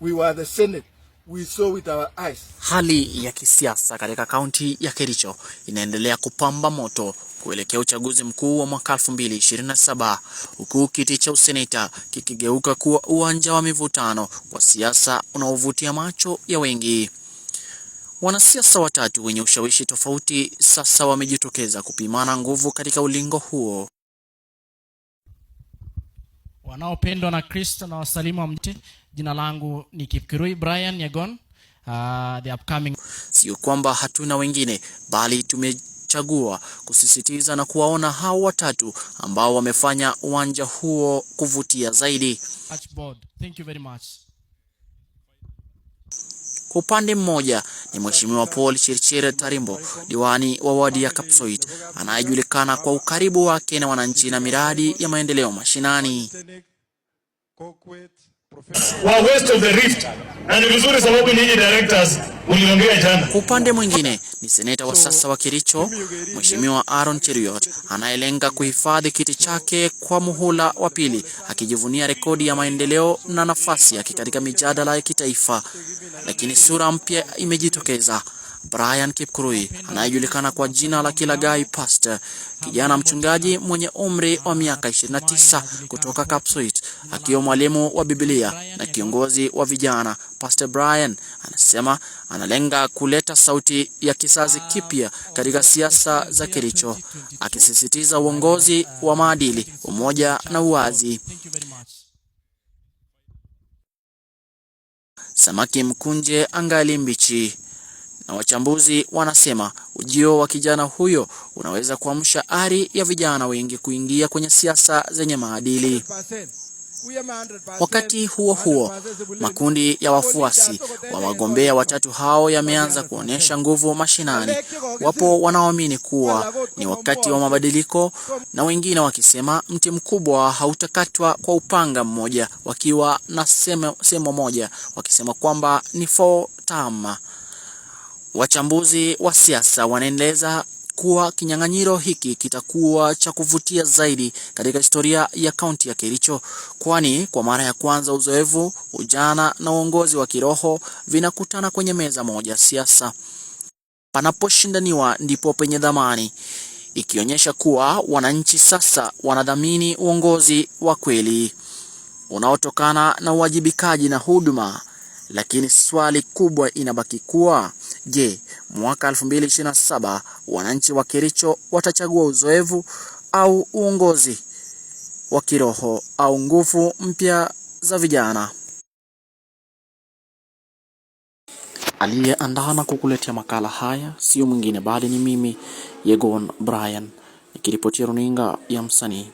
We were the Senate. We saw with our eyes. Hali ya kisiasa katika kaunti ya Kericho inaendelea kupamba moto kuelekea uchaguzi mkuu wa mwaka 2027, huku kiti cha useneta kikigeuka kuwa uwanja wa mivutano kwa siasa unaovutia macho ya wengi. Wanasiasa watatu wenye ushawishi tofauti sasa wamejitokeza kupimana nguvu katika ulingo huo. Wanaopendwa na Kristo na wasalimu wa mte. Jina langu ni Kipkirui Brian Yagon. The upcoming. Sio kwamba hatuna wengine, bali tumechagua kusisitiza na kuwaona hao watatu ambao wamefanya uwanja huo kuvutia zaidi. Thank you very much. Kwa upande mmoja ni Mheshimiwa Paul Chirchir Tarimbo, diwani wa wadi ya Kapsoit, anayejulikana kwa ukaribu wake na wananchi na miradi ya maendeleo mashinani. Wa West of the Rift, na ni vizuri sababu nyinyi directors uliongea jana. Kwa upande mwingine ni seneta wa sasa wa Kericho, Mheshimiwa Aaron Cheruiyot, anayelenga kuhifadhi kiti chake kwa muhula wa pili, akijivunia rekodi ya maendeleo na nafasi yake katika mijadala ya kitaifa. Lakini sura mpya imejitokeza. Brian Kipkurui, anayejulikana kwa jina la Kilagai Pastor, kijana mchungaji mwenye umri wa miaka 29 kutoka Kapsoit, akiwa mwalimu wa Biblia na kiongozi wa vijana. Pastor Brian anasema analenga kuleta sauti ya kizazi kipya katika siasa za Kericho, akisisitiza uongozi wa maadili, umoja na uwazi. Samaki mkunje angali mbichi, na wachambuzi wanasema ujio wa kijana huyo unaweza kuamsha ari ya vijana wengi kuingia kwenye siasa zenye maadili. Wakati huo huo, makundi ya wafuasi wa wagombea watatu hao yameanza kuonyesha nguvu mashinani. Wapo wanaoamini kuwa ni wakati wa mabadiliko, na wengine wakisema mti mkubwa hautakatwa kwa upanga mmoja, wakiwa na semo moja wakisema kwamba ni 4 term. Wachambuzi wa siasa wanaeleza kuwa kinyang'anyiro hiki kitakuwa cha kuvutia zaidi katika historia ya kaunti ya Kericho, kwani kwa mara ya kwanza uzoefu, ujana na uongozi wa kiroho vinakutana kwenye meza moja. Siasa panaposhindaniwa ndipo penye dhamani, ikionyesha kuwa wananchi sasa wanadhamini uongozi wa kweli unaotokana na uwajibikaji na huduma. Lakini swali kubwa inabaki kuwa, je, mwaka 2027 wananchi wa Kericho watachagua uzoefu au uongozi wa kiroho au nguvu mpya za vijana? Aliyeandaa na kukuletea makala haya sio mwingine bali ni mimi Yagon Brian, nikiripotia runinga ya Msanii.